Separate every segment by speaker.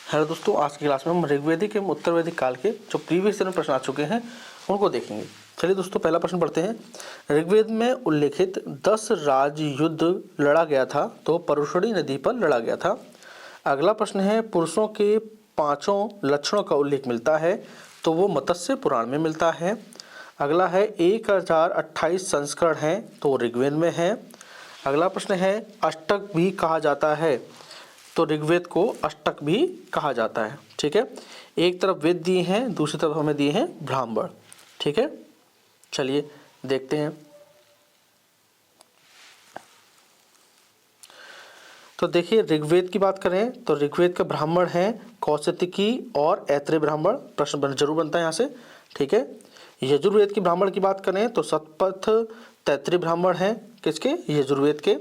Speaker 1: Hello दोस्तों, आज की क्लास में हम ऋग्वेदिक एवं उत्तर वैदिक काल के जो प्रीवियस ईयर में प्रश्न आ चुके हैं उनको देखेंगे। चलिए दोस्तों, पहला प्रश्न पढ़ते हैं। ऋग्वेद में उल्लेखित 10 राज युद्ध लड़ा गया था तो परुषणी नदी पर लड़ा गया था। अगला प्रश्न है, पुरुषों के 5 लक्षणों का उल्लेख मिलता है तो वो मत्स्य पुराण में मिलता है। अगला है 1028 संस्करण हैं तो ऋग्वेद में है। अगला प्रश्न है, अष्टक भी कहा जाता है तो ऋग्वेद को अष्टक भी कहा जाता है। ठीक है, एक तरफ वेद दिए हैं, दूसरी तरफ हमें दिए हैं ब्राह्मण। ठीक है, चलिए देखते हैं। तो देखिए, ऋग्वेद की बात करें तो ऋग्वेद का ब्राह्मण है कौशिकी और ऐत्रेय ब्राह्मण। प्रश्न जरूर बनता है यहाँ से। ठीक है, यजुर्वेद की ब्राह्मण की बात करें तो शतपथ तैत्रीय ब्राह्मण है किसके? यजुर्वेद के।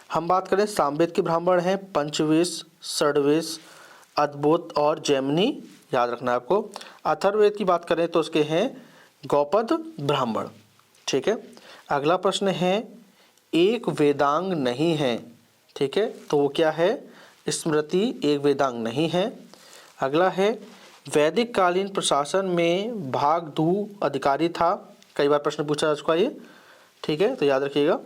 Speaker 1: हम बात करें सामवेद के ब्राह्मण हैं पंचवेश, षड्वेश, अद्भुत और जैमिनी, याद रखना है आपको। अथर्ववेद की बात करें तो उसके हैं गौपद ब्राह्मण। ठीक है, अगला प्रश्न है, एक वेदांग नहीं है। ठीक है, तो वो क्या है? स्मृति एक वेदांग नहीं है। अगला है, वैदिक कालीन प्रशासन में भागधू अधिकारी था। कई बार प्रश्न पूछा जा चुका है ये। ठीक है, तो याद रखिएगा,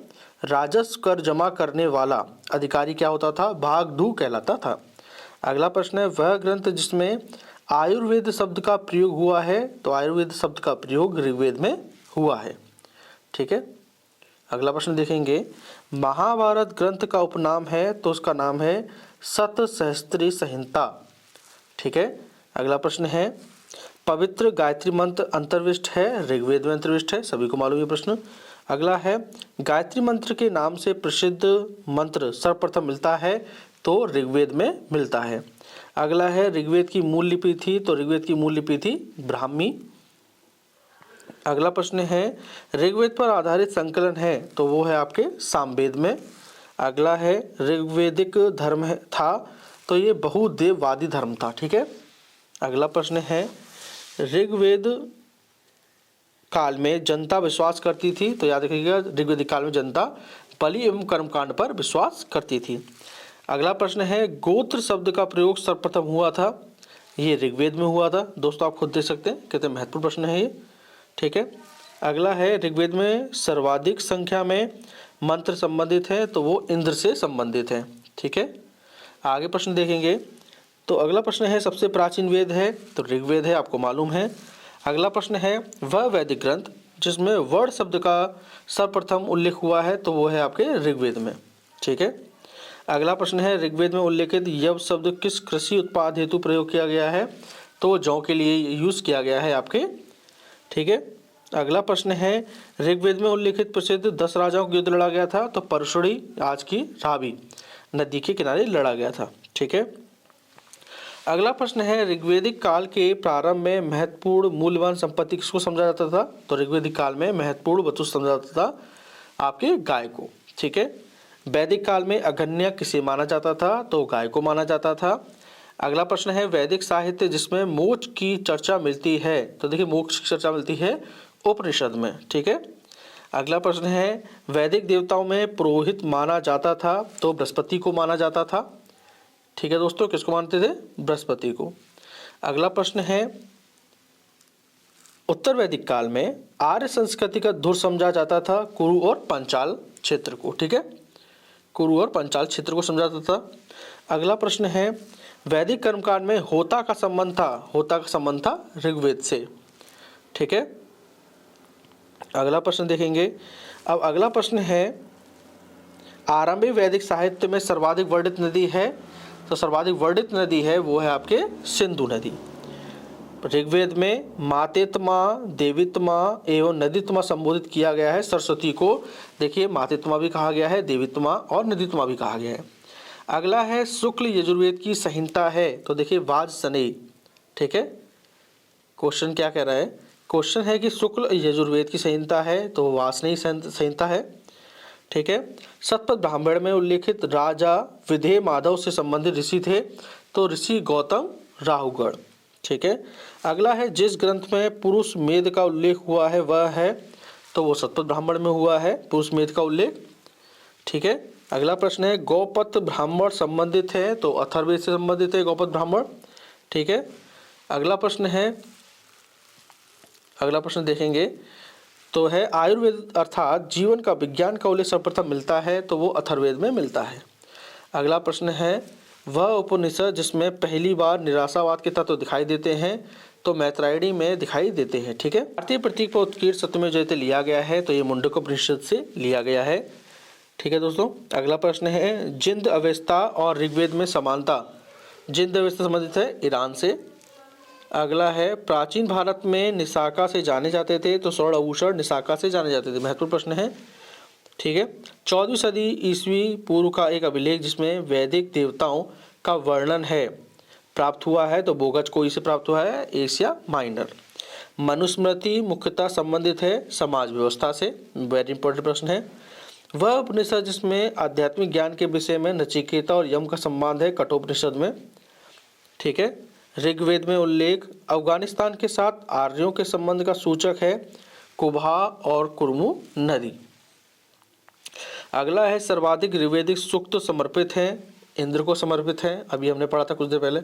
Speaker 1: राजस्व कर जमा करने वाला अधिकारी क्या होता था? भागधू कहलाता था। अगला प्रश्न है, वह ग्रंथ जिसमें आयुर्वेद शब्द का प्रयोग हुआ है तो आयुर्वेद शब्द का प्रयोग ऋग्वेद में हुआ है। ठीक है, अगला प्रश्न देखेंगे, महाभारत ग्रंथ का उपनाम है तो उसका नाम है शतसहस्त्री संहिता। ठीक है, अगला प्रश्न है, पवित्र गायत्री मंत्र अंतर्विष्ट है, ऋग्वेद में अंतर्विष्ट है, सभी को मालूम है प्रश्न। अगला है, गायत्री मंत्र के नाम से प्रसिद्ध मंत्र सर्वप्रथम मिलता है तो ऋग्वेद में मिलता है। अगला है, ऋग्वेद की मूल लिपि थी तो ऋग्वेद की मूल लिपि थी ब्राह्मी। अगला प्रश्न है, ऋग्वेद पर आधारित संकलन है तो वो है आपके सामवेद में। अगला है, ऋग्वेदिक धर्म था तो ये बहुदेववादी धर्म था। ठीक है, अगला प्रश्न है, ऋग्वेद काल में जनता विश्वास करती थी तो याद रखिएगा, ऋग्वेदिक काल में जनता बलि एवं कर्मकांड पर विश्वास करती थी। अगला प्रश्न है, गोत्र शब्द का प्रयोग सर्वप्रथम हुआ था, ये ऋग्वेद में हुआ था। दोस्तों आप खुद देख सकते हैं कितने महत्वपूर्ण प्रश्न है ये। ठीक है, अगला है, ऋग्वेद में सर्वाधिक संख्या में मंत्र संबंधित है तो वो इंद्र से संबंधित है। ठीक है, आगे प्रश्न देखेंगे तो अगला प्रश्न है, सबसे प्राचीन वेद है तो ऋग्वेद है, आपको मालूम है। अगला प्रश्न है, वह वैदिक ग्रंथ जिसमें वर्ण शब्द का सर्वप्रथम उल्लेख हुआ है तो वो है आपके ऋग्वेद में। ठीक है, अगला प्रश्न है, ऋग्वेद में उल्लेखित यव शब्द किस कृषि उत्पाद हेतु प्रयोग किया गया है तो वो जौ के लिए यूज़ किया गया है आपके। ठीक है, अगला प्रश्न है, ऋग्वेद में उल्लेखित प्रसिद्ध 10 राजाओं का युद्ध लड़ा गया था तो परुषणी आज की रावी नदी के किनारे लड़ा गया था। ठीक है, अगला प्रश्न है, ऋग्वेदिक काल के प्रारंभ में महत्वपूर्ण मूल्यवान संपत्ति किसको समझा जाता था तो ऋग्वेदिक काल में महत्वपूर्ण वस्तु समझा जाता था आपके गाय को। ठीक है, वैदिक काल में अगण्य किसे माना जाता था तो गाय को माना जाता था। अगला प्रश्न है, वैदिक साहित्य जिसमें मोक्ष की चर्चा मिलती है तो देखिए, मोक्ष की चर्चा मिलती है उपनिषद में। ठीक है, अगला प्रश्न है, वैदिक देवताओं में पुरोहित माना जाता था तो बृहस्पति को माना जाता था। ठीक है दोस्तों, किसको मानते थे? बृहस्पति को। अगला प्रश्न है, उत्तर वैदिक काल में आर्य संस्कृति का धुर समझा जाता था कुरु और पंचाल क्षेत्र को। ठीक है, कुरु और पंचाल क्षेत्र को समझा जाता था। अगला प्रश्न है, वैदिक कर्मकांड में होता का संबंध था ऋग्वेद से। ठीक है, अगला प्रश्न देखेंगे। अब अगला प्रश्न है, आरंभिक वैदिक साहित्य में सर्वाधिक वर्णित नदी है तो सर्वाधिक वर्णित नदी है वो है आपके सिंधु नदी। ऋग्वेद में मातेत्मा, देवीत्मा एवं नदीत्मा संबोधित किया गया है सरस्वती को। देखिए, मातेत्मा भी कहा गया है, देवीत्मा और नदीत्मा भी कहा गया है। अगला है, शुक्ल यजुर्वेद की संहिता है तो देखिए, वाजसनेयी। ठीक है, क्वेश्चन क्या कह रहा है? क्वेश्चन है कि शुक्ल यजुर्वेद की संहिता है तो वाजसनेयी संहिता है। ठीक है, शतपथ ब्राह्मण में उल्लेखित राजा विधेय माधव से संबंधित ऋषि थे तो ऋषि गौतम राहुगढ़। ठीक है, अगला है, जिस ग्रंथ में पुरुष मेध का उल्लेख हुआ है वह है तो वो शतपथ ब्राह्मण में हुआ है पुरुष मेध का उल्लेख। ठीक है, अगला प्रश्न है, गौपथ ब्राह्मण संबंधित है तो अथर्ववेद से संबंधित है गौपथ ब्राह्मण। ठीक है। अगला प्रश्न देखेंगे तो है आयुर्वेद अर्थात जीवन का विज्ञान का उल्लेख सर्वप्रथम मिलता है तो वो अथर्ववेद में मिलता है। अगला प्रश्न है वह उपनिषद जिसमें पहली बार निराशावाद के तत्व दिखाई देते हैं तो मैत्रेयणी में दिखाई देते हैं। ठीक है। भारतीय प्रतीक पर उत्कीर्ण सत्यमेव जयते लिया गया है तो ये मुंडकोपनिषद से लिया गया है। ठीक है दोस्तों। अगला प्रश्न है जिंद अवेस्ता और ऋग्वेद में समानता। जिंद अवेस्ता संबंधित है ईरान से। अगला है प्राचीन भारत में निशाका से जाने जाते थे तो स्वर्ण आभूषण निशाका से जाने जाते थे। महत्वपूर्ण प्रश्न है। ठीक है। 14वीं सदी ईस्वी पूर्व का एक अभिलेख जिसमें वैदिक देवताओं का वर्णन है प्राप्त हुआ है तो बोगज कोई से प्राप्त हुआ है एशिया माइनर। मनुस्मृति मुख्यतः संबंधित है समाज व्यवस्था से। वेरी इंपॉर्टेंट प्रश्न है। वह उपनिषद जिसमें आध्यात्मिक ज्ञान के विषय में नचिकेता और यम का संबंध है कठोपनिषद में। ठीक है। ऋग्वेद में उल्लेख अफगानिस्तान के साथ आर्यों के संबंध का सूचक है कुबा और कुर्मू नदी। अगला है सर्वाधिक ऋग्वेदिक सूक्त समर्पित हैं इंद्र को समर्पित हैं, अभी हमने पढ़ा था कुछ देर पहले।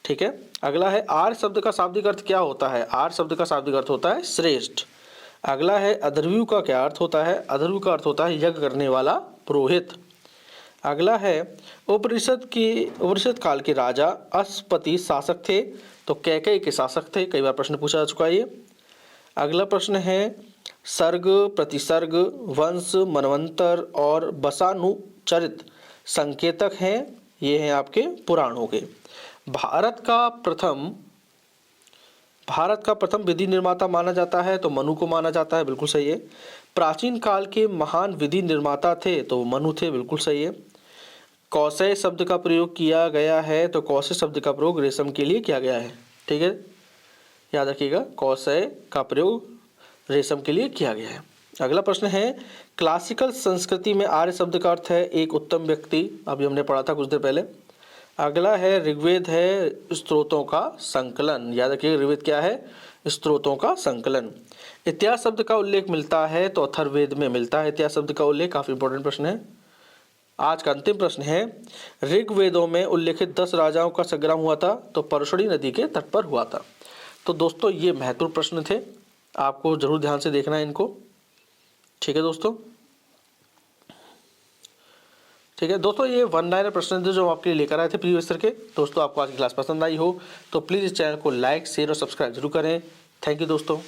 Speaker 1: ठीक है। अगला है आर्य शब्द का शाब्दिक अर्थ क्या होता है। आर्य शब्द का शाब्दिक अर्थ होता है श्रेष्ठ। अगला है अधर्व्यू का क्या अर्थ होता है। अधर्व्यू का अर्थ होता है यज्ञ करने वाला पुरोहित। अगला है उपनिषद काल के राजा अश्वपति शासक थे तो कैकेयी के शासक थे। कई बार प्रश्न पूछा जा चुका है ये। अगला प्रश्न है सर्ग प्रतिसर्ग वंश मनवंतर और वसानुचरित संकेतक हैं। ये हैं आपके पुराणों के। भारत का प्रथम विधि निर्माता माना जाता है तो मनु को माना जाता है। बिल्कुल सही है। प्राचीन काल के महान विधि निर्माता थे तो मनु थे। बिल्कुल सही है। कौशय शब्द का प्रयोग किया गया है तो कौशय शब्द का प्रयोग रेशम के लिए किया गया है। ठीक है, याद रखिएगा कौशय का प्रयोग रेशम के लिए किया गया है। अगला प्रश्न है क्लासिकल संस्कृति में आर्य शब्द का अर्थ है एक उत्तम व्यक्ति। अभी हमने पढ़ा था कुछ देर पहले। अगला है ऋग्वेद है स्त्रोतों का संकलन। याद रखिएगा ऋग्वेद क्या है स्त्रोतों का संकलन। इतिहास शब्द का उल्लेख मिलता है तो अथर्ववेद में मिलता है इतिहास शब्द का उल्लेख। काफी इंपॉर्टेंट प्रश्न है। आज का अंतिम प्रश्न है ऋग्वेदों में उल्लेखित 10 राजाओं का संग्राम हुआ था तो परशुड़ी नदी के तट पर हुआ था। तो दोस्तों ये महत्वपूर्ण प्रश्न थे, आपको जरूर ध्यान से देखना है इनको। ठीक है दोस्तों। ठीक है दोस्तों, ये 1 लाइनर प्रश्न थे जो हम आपके लिए लेकर आए थे प्रीवियस ईयर के। दोस्तों आपको आज की क्लास पसंद आई हो तो प्लीज़ इस चैनल को लाइक शेयर और सब्सक्राइब जरूर करें। थैंक यू दोस्तों।